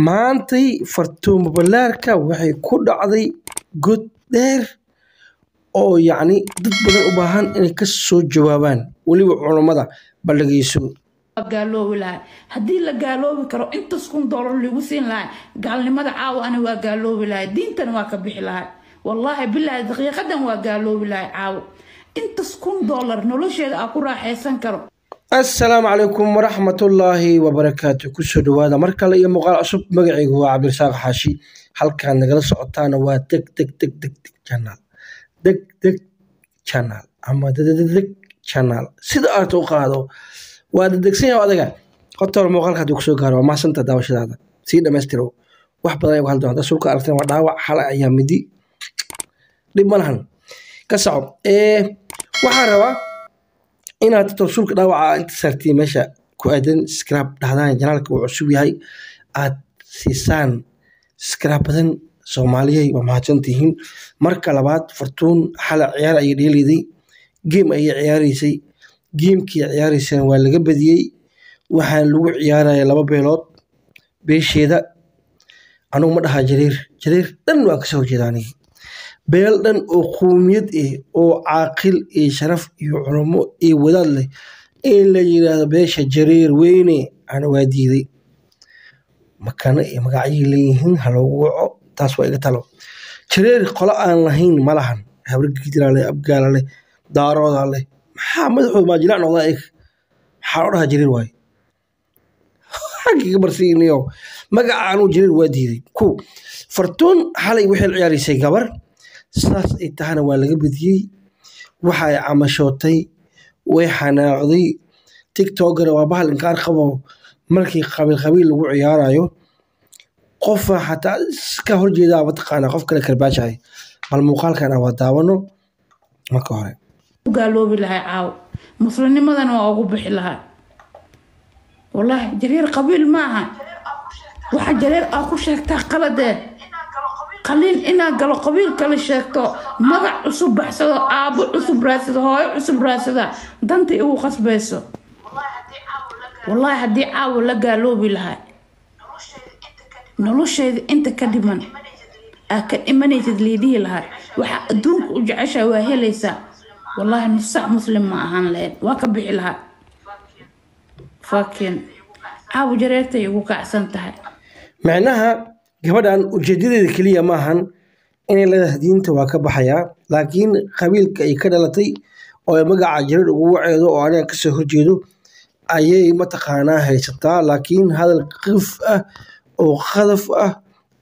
maantay fartuun balaarka waxay ku dhacday god dheer oo yacni dad badan u baahan inay ka soo jawaabaan weliba culammada baldhageyso gaaloobi lahay haddii la gaaloobi karo intaas $1,000 lagu siin lahay gaalnimada caawa ana waa gaaloobi lahay diintana waa ka bixi lahay wallaahi bilaahi daqiiqadan waa gaaloobi lahay caawa intaas $1,000 nolosheeda aan ku raaxaysan karo. السلام عليكم ورحمة الله وبركاته كسو دوادا مركلا يا مقال عصب مقعي هو عبد الرزاق حاشي حلقة نقل سعطانا وا دك دك دك دك دك channel دك دك channel أما دك دك دك channel سيدا أرتو قادو واد دك سيها وادقا قطر مقال خدو كسو قارو ما سنتا داوش هذا سيدا مسترو واحد بدأ يقول هذا سلوك أرتين وداوع حلقة أيام دي لمنهن كسعب وحاروا inaad tawsulka dhaawaca inta sartii meesha ku aadan scrap dhahdaan janaalka uu cusub yahay aad siisaan scrap badan Soomaaliyeey waa mahadsantihiin marka labaad fartuun xala ciyaar ay dheeliday game ay ciyaaraysay gamekii ciyaaraysay waa laga badiyay waxaan lagu ciyaaraya laba beelood beesheeda anigu ma dhaha jareer dhan waa ka soo jeedaanay beel dhan oo qoomiyad oo caaqil iyo sharaf iyo culimo iyo wadaad leh in la yiraahdo beesha jareer weyne ana waa diiday makana iyo magacyo leeyihiin haloogu waco taas waa iga talo jareer qolo aan lahayn malahan habar gidira leh abgaala leh daarooda leh maxaa madaxooda ma jilaan noqdaa maxaa dhaha jareer waay xaqiiqa barsiiniyo magacaanu jareer waa diiday ku fartuun xalay wixii ciyaaraysay gabar saas ay tahana waa laga badiyay waxa ay camashootay way xanaaqday tiktoker waa bahal inkaar qabo markii qabiil lagu ciyaarayo qof xataa iska horjeeda mataqaana qof kale karbaashay bal muuqaalkan waa daawano marka hore gaaloobi lahay caaw muslimnimadana waa ugu bixi lahay wallahi jareer qabiil maaha waxa jareer ah ku sheegtaa qalade قليل إنا قالوا قبيل كل شيكتو مقع عصب بحسده أبو عصب راسده هاي عصب راسده دنتي هو خص بيسو والله هدي عاول لقى لوبي لها نلوش أنت كدمن أكن إماني تدليدي لها وح دونك وجعشة وهي ليس والله نصح مسلم ما أهان لين وكبح لها فاكن عاو جريرتي يقولك أحسن تهي معناها gabadhan ujeedadeeda kaliya maahan inay leedahay diinta waa ka baxayaa laakiin qabiilka ay ka dhalatay oo magaca jareer ugu waceedo oo aniga ka soo horjeedo ayay mataqaanaa haysataa laakiin hadal qif ah oo qadaf ah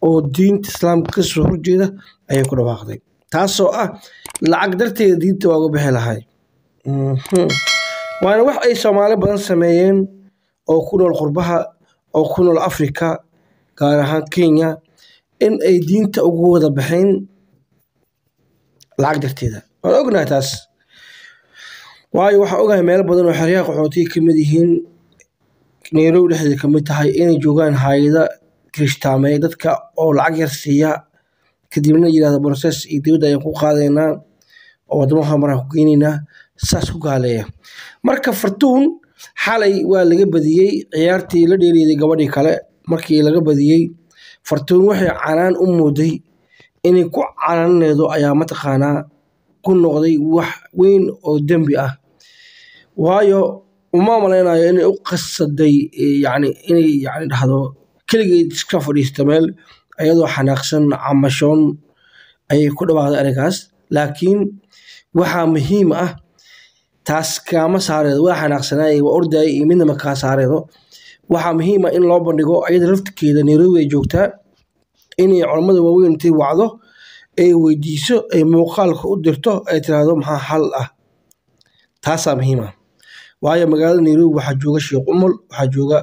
oo diinta islaamka ka soo horjeeda ayay ku dhawaaqday taasoo ah lacag darteeda diinta waa uga bixi lahay waana wax ay Soomaali badan sameeyeen oo ku nool qurbaha oo ku nool Afrika gaar ahaan Kenya in ay diinta ugu wada baxeen lacag darteeda waan ognahay taas waayo waxa ogahay meel badan oo xariiq qaxootiga kamid yihiin Nairobi dhexdeeda kamid tahay inay joogaan hay'ada kirishtaamay dadka oo lacag yar siiya kadibna yiraahdo process iyo dawladda ay ku qaadayna oo wadamaha mara ku geenayna saas ku gaaleeya marka fartuun xalay waa laga badiyay ciyaartii la dheeriyay gabadhii kale markii laga badiyay fartuun waxay canaan u mooday inay ku canaanaydo ayaa mataqaanaa ku noqday wax weyn oo dambi ah waayo uma malaynayo inay u qasaday inay dhahdo kaligeed iska fadhiisto meel ayadoo xanaaqsan camashoon ayay ku dhawaaqday arigaas laakiin waxaa muhiim ah taas kaama saareedo waa xanaaqsanay waa orday iyo midna ma ka saareedo waxaa muhiim ah in loo bandhigo ayada lafteeda Nairobi ay joogtaa inay culimada waaweyn intay wacdo ay weydiiso ay muuqaalka u dirto ay tiraahdo maxaa xal ah taas muhiim ah waayo magaalada Nairobi waxa jooga Sheekh Umul waxa jooga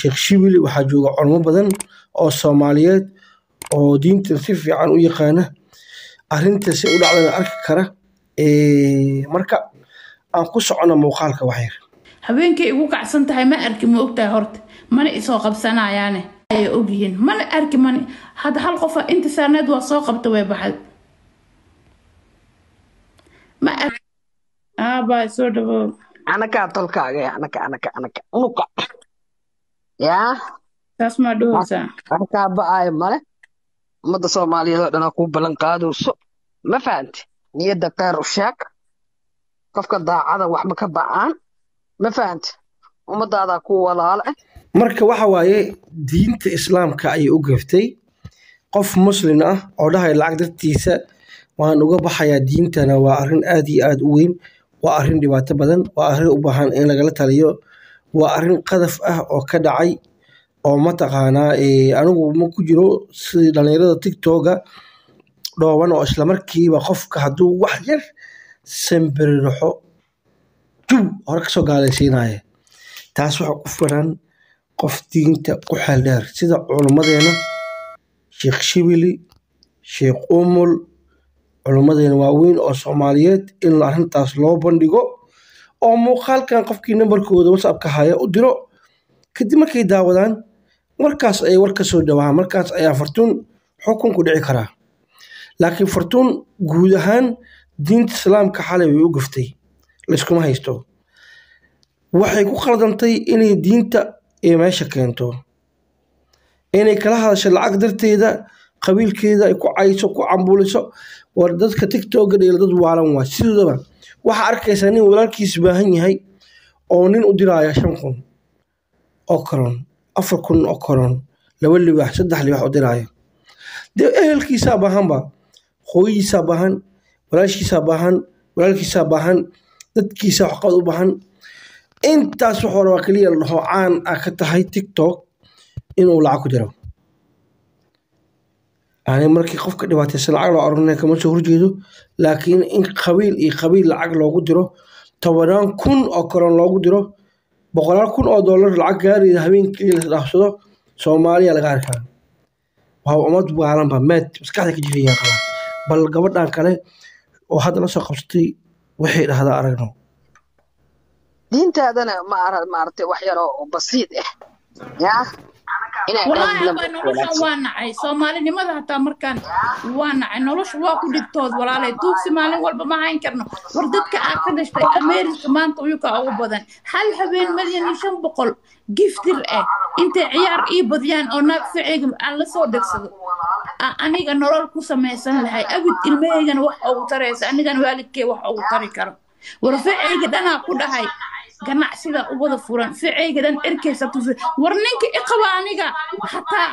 Sheekh Shibili waxa jooga culimo badan oo Soomaaliyeed oo diinta si fiican u yaqaana arrintaas u dhacdana arki kara marka aan ku socono muuqaalka waxyar habeenkay ugu kacsan tahay ma arki ma ogtahay horta mana isoo qabsanayaane ay ogyihiin mana arki mana hada hal qof inta saaneed waa soo qabta way baxay ma arki baa soo dhawo anaka tolkaaga anaka unuka ya تسمع دوسة. markaa ba'aayo male ummadda soomaaliyeed oo dhanaa kuu ballan qaadayso ma fahanti niyadda kheyr u sheeg qofka daacada wax ma ka ba'aan ma fahanti ummadaadaa ku walaalo ah marka waxa waaye diinta islaamka ayay u gaftay qof muslim ah oo dhahay lacag dartiisa waan uga baxayaa diintana waa arrin aad iyo aad u weyn waa arrin dhibaato badan waa arrin u baahan in lagala taliyo waa arrin qadaf ah oo ka dhacay oo mataqaanaa anigu ma ku jiro sidii dhallinyarada tiktoka dhooban oo islamarkiiba qofka hadduu wax yar sambiriraxo jub hore kasoo gaalaysiinaya taas waxa ku filan qof diinta ku xeel dheer sida culimmadeena sheekh shibili sheekh umul culimmadeena waaweyn oo soomaaliyeed in arrintaas loo bandhigo oo muuqaalkan qofkii nambarkooda whatsappka haya u diro kadib markay daawadaan markaas ay war ka soo dhawaan markaas ayaa fartuun xukunku dhici karaa laakiin fartuun guud ahaan diinta islaamka xalay way u gaftay layskuma haysto waxay ku khaldantay inay diinta meesha keento inay kala hadasho lacag darteeda qabiilkeeda ay ku cayso ku cambuliso war dadka tiktoka dhigla dad waalan waa sidoodaba waxaa arkaysaa nin walaalkiis baahan yahay oo nin u diraya 5,000 oo koron 4,000 oo koron 2 libaax 3 libaax u diraya dee ehelkiisaa baahanba hooyadiisaa baahan walaashiisaa baahan walaalkiisaa baahan dadkiisa waxqabad u baahan intaas wuxuu rabaa keliya la dhaho caan ah ka tahay tiktok inuu lacag ku diro yani markii qofka dhibaataysan lacag loo arurinaya kama soo horjeedo laakiin in qabiil iyo qabiil lacag loogu diro 10,000 oo koron loogu diro 100,000 oo dollar lacag gaarayda habeenkii la dhaafsado Soomaaliya laga arkaa waa ummad baalan ba meed maskaxda ka jiraya qaba bal gabadhan kale oo hadda la soo qabsatay waxay dhahdaa aragno diintaadana maaragtay wax yar oo basiid ah yaa والله أبغى نروح وانعي سومالي لماذا حتى مركان وانعي نروح واكو دكتور ولا لي توكسي مالي والبا ما عين كرنا وردتك أكدش في أمريكا ما نطويوكا أو بدن هل حبين مليون يشم بقول جفتر أنت عيار إيه بديان أو نافع عقل على صودك صدق أنا كان نرى الكوسة ما يسهل هاي أبد الميجان وح أو تريس أنا كان والدك وح أو تريكر ورفع عقل أنا أقول هاي ganacsiga u wada furan ficaygadan erkeysa tufi warninka iqabaaniga hataa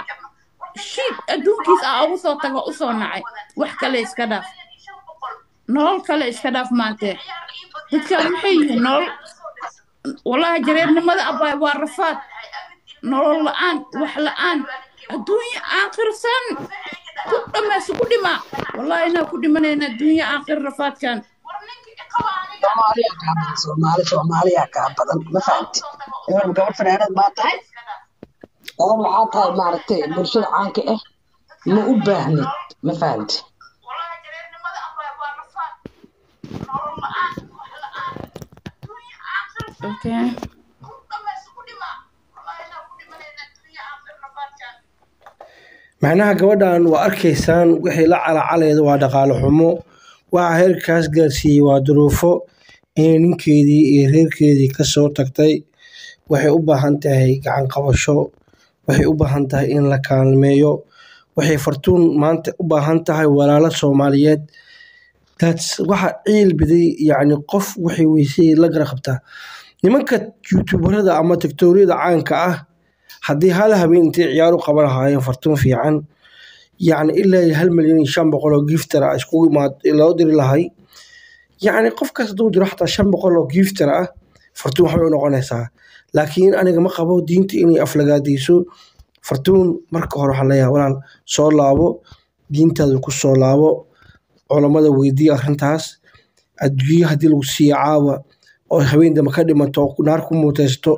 shid adduunkiisa ugu soo tago u soo nacay wax kale iska dhaaf nolol kale iska dhaaf maante dadka maxay yihiin nolol wallahi jareernimada abay waa rafaad nolol la'aan wax la'aan adduunya aakhirsan ku dhamayso ku dhima wallahi inaa ku dhimanayna adduunya aakhir rafaadkan Soomaaliya kaa badan ma fahanti inuu gabadh fanaanad ma tahay oo maxaa tahay maaragtay bulshada caanka ah ma u baahnid ma fahanti okay macnaha gabadhan waa arkaysaan wixii la calacaleeda waa dhaqaale xumo waxa heerkaas gaarsiiyey waa duruufo in ninkeedii iyo reerkeedii ka soo tagtay waxay u baahan tahay gacan qabasho waxay u baahan tahay in la kaalmeeyo waxay fartuun maanta u baahan tahay walaalo Soomaaliyeed waxa ciil biday yacni qof waxay weysay la gara qabtaa nimanka youtuberada ama tiktokerada caanka ah haddii hal habeen intay ciyaar u qaban lahaayeen fartuun fiican يعني إلا 1,500,000 جيفتر أشكو ما لو دري لهاي يعني قف كسدو دري حتى 500,000 جيفتر فرتون حلو نقنيسا لكن أنا ما قبوا دينتي إني أفلقاديسو فرتون مركو هروح عليها ولا صور لابو دينتا ذوك الصور لابو علماء ويدي أخرنتاس أدوية هدي لو سيعاوة أو هبين ده مكان توق ناركم موتستو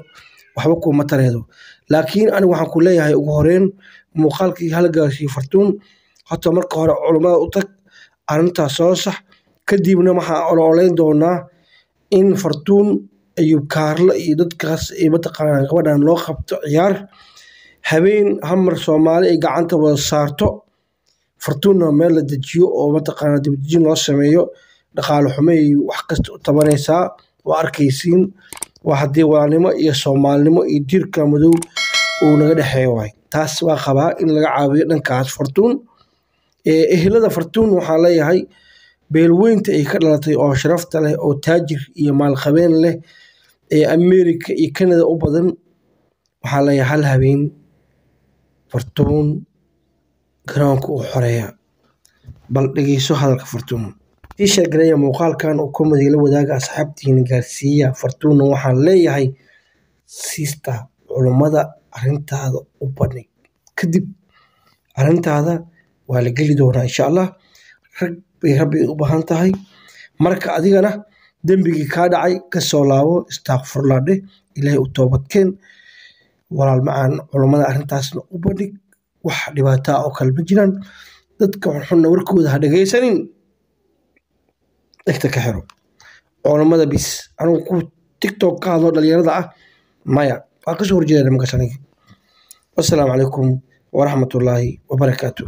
وحبكم مترهدو لكن أنا وحن كلها هاي أجهرين muuqaalkii halgaasii fartuun hataa marka hore culimada u tag arrintaas soo sax kadibna waxaa ololeyn doonaa in fartuun ayub kaarla iyo dadkaas ay mataqaanaa gabadhan loo qabto ciyaar habeen hamar Soomaali ay gacanta wada saarto fartuunna meel la dejiyo oo mataqaanaa dibadejin loo sameeyo dhaqaale xumo iyo wax kasta u tabanaysaa waa arkaysiin waa haddii walaalnimo iyo Soomaalinimo iyo jirka madow uu naga dhexeeyo waay taas waa qabaa in laga caawiyo dhankaas fartuun ehelada fartuun waxaa leeyahay beelweynta ay ka dhalatay oo sharafta leh oo taajir iyo maalqabeen leh ee Amerika iyo Canada u badan waxaa leeyahay hal habeen fartuun garoonka u xoreeya bal dhageyso hadalka fartuun isha gareeya muuqaalkan oo comedy la wadaaga asxaabtiina gaarsiiya fartuun waxaan leeyahay sister culimada arintaada u bandhig kadib arintaada waa la geli doonaa insha Allah rag bay rabbi u baahan tahay marka adigana dambigii ka dhacay ka soo laabo astaghfirullah dheh ilaahay u toobadkeen walaal macaan culimada arintaasna u bandhig wax dhibaato oo kale ma jiraan dadka xunna warkooda ha dhageysanin dhegta ka xiro culimada bis anigu ku TikTok ka hadlo dhalinyarada ah maya waa ka soo horjeeda magacaaniga wassalaamu calaykum ورحمة الله وبركاته.